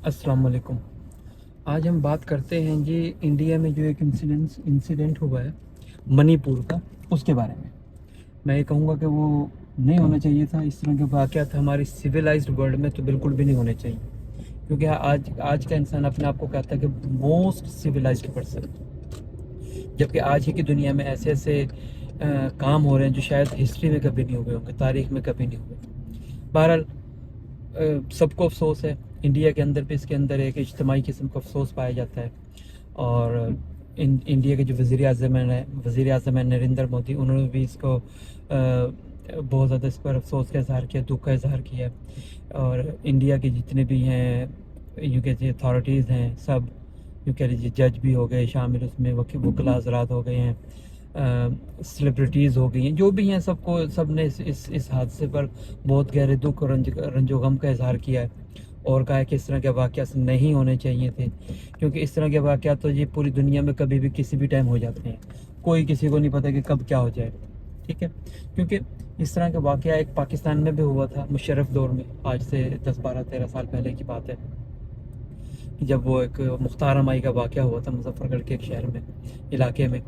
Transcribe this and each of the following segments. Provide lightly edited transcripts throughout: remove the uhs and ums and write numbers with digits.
अस्सलाम वालेकुम। आज हम बात करते हैं जी इंडिया में जो एक इंसिडेंट हुआ है मणिपुर का, उसके बारे में। मैं ये कहूँगा कि वो नहीं होना चाहिए था। इस तरह के वाक़यात हमारे सिविलाइज्ड वर्ल्ड में तो बिल्कुल भी नहीं होने चाहिए, क्योंकि आज आज का इंसान अपने आप को कहता है कि मोस्ट सिविलाइज्ड पर्सन, जबकि आज ही की दुनिया में ऐसे ऐसे काम हो रहे हैं जो शायद हिस्ट्री में कभी नहीं हुए होंगे, तारीख में कभी नहीं हुए। बहरहाल सबको अफसोस है। इंडिया के अंदर भी इसके अंदर एक इज्तमाही किस्म का अफसोस पाया जाता है। और इंडिया के जो वज़ीर आज़म है नरेंद्र मोदी, उन्होंने भी इसको बहुत ज़्यादा इस पर अफसोस का इज़हार किया, दुख का इज़हार किया। और इंडिया के जितने भी हैं यूँ कह लीजिए अथॉरिटीज़ हैं, सब यूँ कह लीजिए जज भी हो गए शामिल, उसमें वकील हज़रात हो गए हैं, सेलिब्रिटीज़ हो गई हैं, जो भी हैं, सब ने इस हादसे पर बहुत गहरे दुख और रंजो गम का इज़हार किया है। और कहा है कि इस तरह के वाक़यात नहीं होने चाहिए थे, क्योंकि इस तरह के वाक़यात तो ये पूरी दुनिया में कभी भी किसी भी टाइम हो जाते हैं। कोई किसी को नहीं पता कि कब क्या हो जाए, ठीक है। क्योंकि इस तरह का वाक़या एक पाकिस्तान में भी हुआ था मुशर्रफ दौर में, आज से 10-12-13 साल पहले की बात है, जब वो एक मुख्तार हमाई का वाक़या हुआ था मुजफ्फरगढ़ के एक शहर में, इलाके में,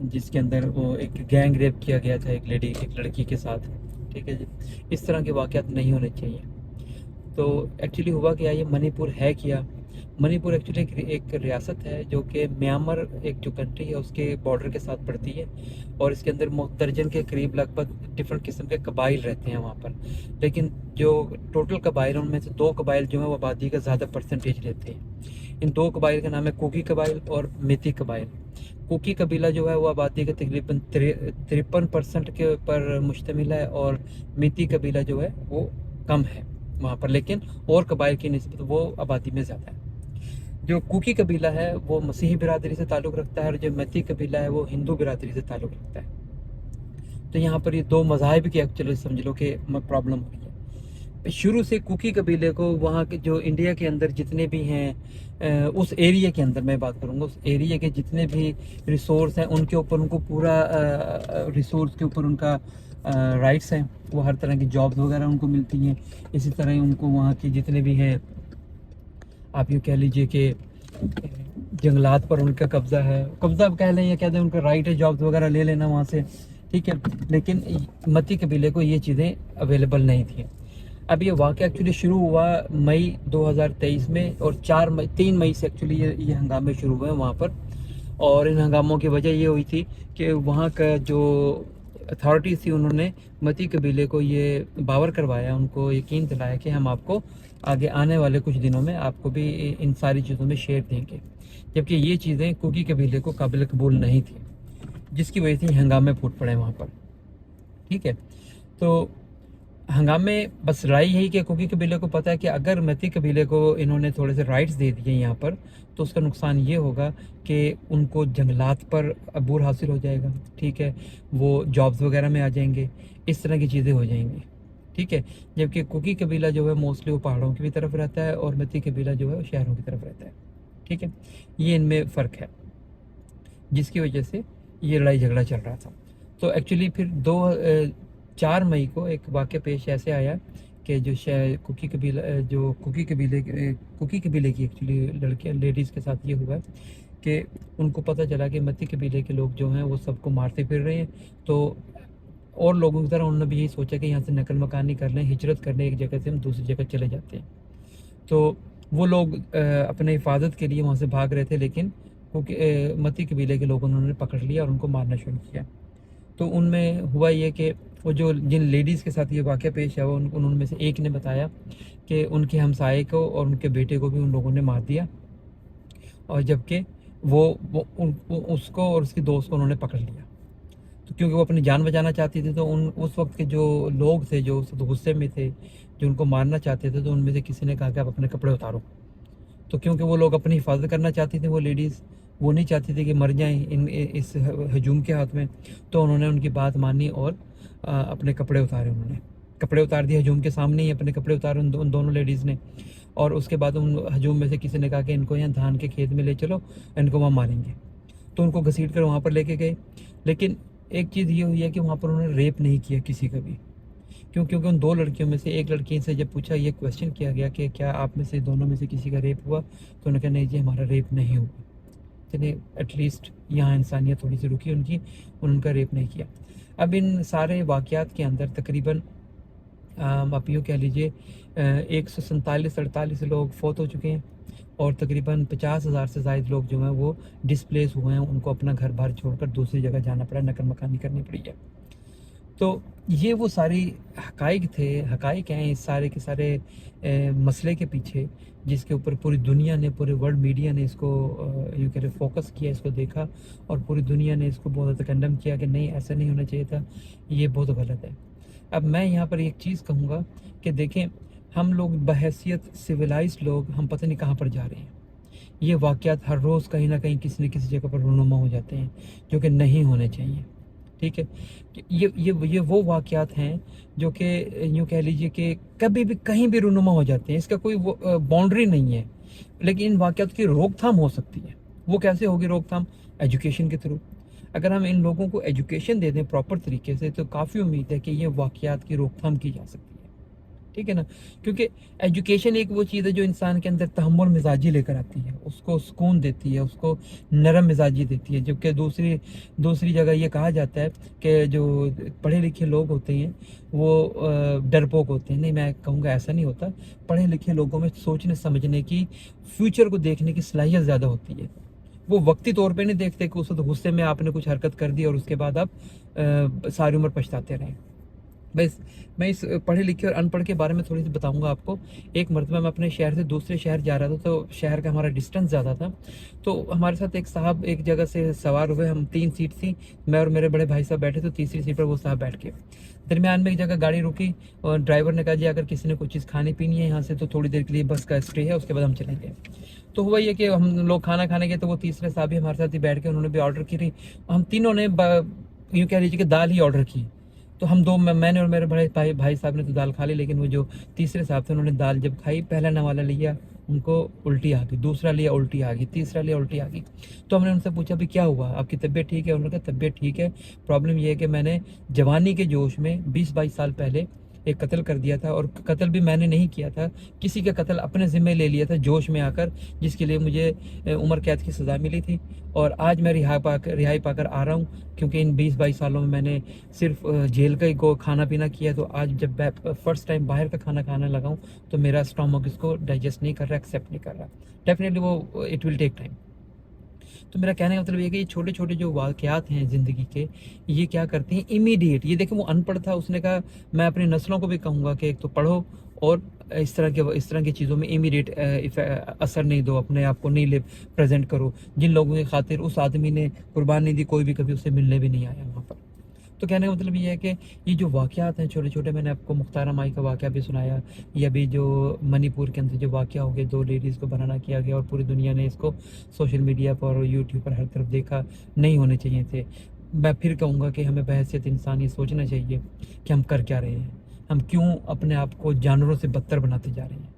जिसके अंदर वो एक गैंग रेप किया गया था एक लड़की के साथ, ठीक है जी। इस तरह के वाक़यात नहीं होने चाहिए। तो एक्चुअली हुआ क्या, ये मणिपुर है क्या? मणिपुर एक्चुअली एक रियासत है जो कि म्यांमार एक जो कंट्री है उसके बॉर्डर के साथ पड़ती है। और इसके अंदर दर्जन के करीब लगभग डिफरेंट किस्म के कबाइल रहते हैं वहाँ पर। लेकिन जो टोटल कबाइल हैं उनमें से दो कबाइल जो है वो आबादी का ज़्यादा परसेंटेज लेते हैं। इन दो कबाइल का नाम है कुकी कबाइल और मिती कबाइल। कुकी कबीला जो है वो आबादी के तकरीबन 53% के पर मुश्तमिल है, और मिती कबीला जो है वो कम है वहाँ पर, लेकिन और कबाइल की निस्बत वो आबादी में ज़्यादा है। जो कुकी कबीला है वो मसीही बिरादरी से ताल्लुक़ रखता है, और जो मैती कबीला है वो हिंदू बिरादरी से ताल्लुक़ रखता है। तो यहाँ पर ये दो मज़ाहिब की एक्चुअली समझ लो कि प्रॉब्लम हुई है। शुरू से कुकी कबीले को वहाँ के जो इंडिया के अंदर जितने भी हैं, उस एरिया के अंदर मैं बात करूँगा, उस एरिया के जितने भी रिसोर्स हैं उनके ऊपर उनको पूरा रिसोर्स के ऊपर उनका राइट्स हैं। वो हर तरह की जॉब्स वगैरह उनको मिलती हैं। इसी तरह ही उनको वहाँ की जितने भी हैं, आप यूँ कह लीजिए कि जंगलात पर उनका कब्ज़ा है, कब्ज़ा कह लें या कह दें, उनका राइट है जॉब्स वगैरह ले लेना वहाँ से, ठीक है। लेकिन मती कबीले को ये चीज़ें अवेलेबल नहीं थी। अब ये वाक़या एक्चुअली शुरू हुआ मई 2023 में, और 3 मई से एक्चुअली ये हंगामे शुरू हुए हैं वहाँ पर। और इन हंगामों की वजह ये हुई थी कि वहाँ का जो अथॉरिटीज़ थी उन्होंने मती कबीले को ये बावर करवाया, उनको यकीन दिलाया कि हम आपको आगे आने वाले कुछ दिनों में आपको भी इन सारी चीज़ों में शेयर देंगे, जबकि ये चीज़ें कुकी कबीले को काबिल कबूल नहीं थी, जिसकी वजह से हंगामे फूट पड़े वहाँ पर, ठीक है। तो हंगामे बस राय यही कि कुकी कबीले को पता है कि अगर मैती कबीले को इन्होंने थोड़े से राइट्स दे दिए यहाँ पर, तो उसका नुकसान ये होगा कि उनको जंगलात पर अबूर हासिल हो जाएगा, ठीक है। वो जॉब्स वगैरह में आ जाएंगे, इस तरह की चीज़ें हो जाएंगी, ठीक है। जबकि कुकी कबीला जो है मोस्टली वो पहाड़ों की भी तरफ रहता है, और मैती कबीला जो है वो शहरों की तरफ रहता है, ठीक है। ये इनमें फ़र्क है, जिसकी वजह से ये लड़ाई झगड़ा चल रहा था। तो एक्चुअली फिर 4 मई को एक वाक़या पेश ऐसे आया कि जो कुकी कबीले की एक्चुअली लड़कियाँ लेडीज़ के साथ ये हुआ है कि उनको पता चला कि मती कबीले के लोग जो हैं वो सबको मारते फिर रहे हैं। तो और लोगों की तरह उन्होंने भी यही सोचा कि यहाँ से नकल मकानी कर लें, हिजरत कर लें, एक जगह से हम दूसरी जगह चले जाते हैं। तो वो लोग अपने हिफाजत के लिए वहाँ से भाग रहे थे, लेकिन क्योंकि मती कबीले के लोगों ने उन्होंने पकड़ लिया और उनको मारना शुरू किया। तो उनमें हुआ ये कि वो जो जिन लेडीज़ के साथ ये वाक़या पेश है, वो उनमें से एक ने बताया कि उनके हमसाये को और उनके बेटे को भी उन लोगों ने मार दिया, और जबकि उसको और उसके दोस्त को उन्होंने पकड़ लिया। तो क्योंकि वो अपनी जान बचाना चाहती थी, तो उस वक्त के जो लोग थे जो उस गुस्से में थे, जो उनको मारना चाहते थे, तो उनमें से किसी ने कहा कि आप अपने कपड़े उतारो। तो क्योंकि वो लोग अपनी हिफाजत करना चाहती थी, वो लेडीज़, वो नहीं चाहती थी कि मर जाएं इस हजूम के हाथ में, तो उन्होंने उनकी बात मानी और अपने कपड़े उतारे। उन्होंने कपड़े उतार दिए हजूम के सामने ही, अपने कपड़े उतारे उन दोनों लेडीज़ ने। और उसके बाद उन हजूम में से किसी ने कहा कि इनको यहाँ धान के खेत में ले चलो, इनको वहाँ मारेंगे। तो उनको घसीट कर वहाँ पर लेके गए। लेकिन एक चीज़ ये हुई है कि वहाँ पर उन्होंने रेप नहीं किया किसी का भी, کیونکہ ان 2 لڑکیوں میں سے ایک لڑکی سے جب پوچھا، یہ کویشچن کیا گیا کہ کیا آپ میں سے دونوں میں سے کسی کا ریپ ہوا، تو انہوں نے کہا نہیں جی ہمارا ریپ نہیں ہوا. چلے ایٹ لیسٹ یہاں انسانیت تھوڑی سی رکی ان کی، ان کا ریپ نہیں کیا. اب ان سارے واقعات کے اندر تقریباً آپ یوں کہہ لیجیے 147-48 لوگ فوت ہو چکے ہیں، اور تقریباً 50,000 سے زائد لوگ جو ہیں وہ ڈسپلیس ہوئے ہیں، ان کو اپنا گھر بار چھوڑ کر دوسری جگہ جانا پڑا، نقل مکانی کرنی پڑی ہے. تو یہ وہ ساری حقائق ہیں اس سارے کے سارے مسئلے کے پیچھے، جس کے اوپر پوری دنیا نے، پورے ورلڈ میڈیا نے اس کو یوں کہہ فوکس کیا، اس کو دیکھا، اور پوری دنیا نے اس کو بہت زیادہ کنڈم کیا کہ نہیں ایسا نہیں ہونا چاہیے تھا، یہ بہت غلط ہے. اب میں یہاں پر ایک چیز کہوں گا کہ دیکھیں، ہم لوگ بحیثیت سویلائزڈ لوگ ہم پتہ نہیں کہاں پر جا رہے ہیں. یہ واقعات ہر روز کہیں نہ کہیں کسی نہ کسی جگہ پر رونما ہو جاتے ہیں جو کہ نہیں ہونے چاہیے. ٹھیک ہے، یہ وہ واقعات ہیں جو کہ یوں کہہ لیجئے کہ کبھی بھی کہیں بھی رونما ہو جاتے ہیں، اس کا کوئی باؤنڈری نہیں ہے. لیکن ان واقعات کی روک تھام ہو سکتی ہے. وہ کیسے ہوگی روک تھام؟ ایجوکیشن کے تھرو. اگر ہم ان لوگوں کو ایجوکیشن دے دیں پراپر طریقے سے، تو کافی امید ہے کہ یہ واقعات کی روک تھام کی جا سکتی ہے. ٹھیک ہے نا، کیونکہ ایجوکیشن ایک وہ چیز ہے جو انسان کے اندر تحمل مزاجی لے کر آتی ہے، اس کو سکون دیتی ہے، اس کو نرم مزاجی دیتی ہے. جبکہ دوسری جگہ یہ کہا جاتا ہے کہ جو پڑھے لکھے لوگ ہوتے ہیں وہ ڈرپوک ہوتے ہیں. نہیں، میں کہوں گا ایسا نہیں ہوتا. پڑھے لکھے لوگوں میں سوچنے سمجھنے کی، فیوچر کو دیکھنے کی صلاحیت زیادہ ہوتی ہے. وہ وقتی طور پہ نہیں دیکھتے کہ اس وقت غصے میں آپ نے کچھ حرکت کر دی اور اس کے بعد آپ ساری عمر پچھتاتے رہیں. بس میں اس پڑھے لکھے اور ان پڑھ کے بارے میں تھوڑی سی بتاؤں گا آپ کو. ایک مرتبہ میں اپنے شہر سے دوسرے شہر جا رہا تھا، تو شہر کا ہمارا ڈسٹنس زیادہ تھا. تو ہمارے ساتھ ایک صاحب ایک جگہ سے سوار ہوئے، ہم 3 سیٹ تھی، میں اور میرے بڑے بھائی صاحب بیٹھے، تو تیسری سیٹ پر وہ صاحب بیٹھ کے. درمیان میں ایک جگہ گاڑی رکی اور ڈرائیور نے کہا جی اگر کسی نے کوئی چیز کھانی پینی ہے یہاں سے تو تھوڑی دیر کے لیے بس کا اسٹے ہے، اس کے بعد ہم چلیں گے. تو ہوا یہ کہ ہم لوگ کھانا کھانے گئے، تو وہ تیسرے صاحب بھی ہمارے ساتھ ہی بیٹھ کے انہوں نے بھی آرڈر کی رہی. ہم تینوں نے یوں کہہ لیجیے کہ دال ہی آرڈر کی. تو ہم میں نے اور میرے بڑے بھائی صاحب نے تو دال کھا لی، لیکن وہ جو تیسرے صاحب تھے انہوں نے دال جب کھائی، پہلا نوالا لیا ان کو الٹی آ گئی، دوسرا لیا الٹی آ گئی، تیسرا لیا الٹی آ گئی. تو ہم نے ان سے پوچھا بھی کیا ہوا، آپ کی طبیعت ٹھیک ہے؟ انہوں نے کہا طبیعت ٹھیک ہے، پرابلم یہ ہے کہ میں نے جوانی کے جوش میں 20-22 سال پہلے ایک قتل کر دیا تھا، اور قتل بھی میں نے نہیں کیا تھا، کسی کا قتل اپنے ذمہ لے لیا تھا جوش میں آ کر، جس کے لیے مجھے عمر قید کی سزا ملی تھی. اور آج میں رہائی پا کر آ رہا ہوں، کیونکہ ان 20-22 سالوں میں نے صرف جیل کا ہی کھانا پینا کیا. تو آج جب میں فرسٹ ٹائم باہر کا کھانا کھانے لگا ہوں تو میرا اسٹامک اس کو ڈائجسٹ نہیں کر رہا، ایکسیپٹ نہیں کر رہا. ڈیفینیٹلی وہ اٹ ول ٹیک ٹائم. تو میرا کہنے کا مطلب یہ ہے کہ یہ چھوٹے چھوٹے جو واقعات ہیں زندگی کے، یہ کیا کرتے ہیں امیڈیٹ. یہ دیکھیں وہ ان پڑھ تھا، اس نے کہا میں اپنی نسلوں کو بھی کہوں گا کہ ایک تو پڑھو، اور اس طرح کی چیزوں میں امیڈیٹ اثر نہیں دو، اپنے آپ کو نہیں پریزنٹ کرو. جن لوگوں کی خاطر اس آدمی نے قربانی دی، کوئی بھی کبھی اسے ملنے بھی نہیں آیا وہاں پر. تو کہنے کا مطلب یہ ہے کہ یہ جو واقعات ہیں چھوٹے چھوٹے، میں نے آپ کو مختارہ مائی کا واقعہ بھی سنایا، یا بھی جو منی پور کے اندر جو واقعہ ہو گیا، 2 لیڈیز کو بنانا کیا گیا اور پوری دنیا نے اس کو سوشل میڈیا پر اور یوٹیوب پر ہر طرف دیکھا، نہیں ہونے چاہیے تھے. میں پھر کہوں گا کہ ہمیں بحیثیت انسان یہ سوچنا چاہیے کہ ہم کر کیا رہے ہیں، ہم کیوں اپنے آپ کو جانوروں سے بدتر بناتے جا رہے ہیں.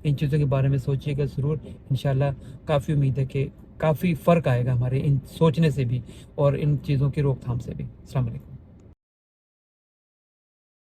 ان چیزوں کے بارے میں سوچیے گا ضرور. انشاءاللہ کافی امید ہے کہ کافی فرق آئے گا ہمارے ان سوچنے سے بھی اور ان چیزوں کی روک تھام سے بھی. السلام علیکم.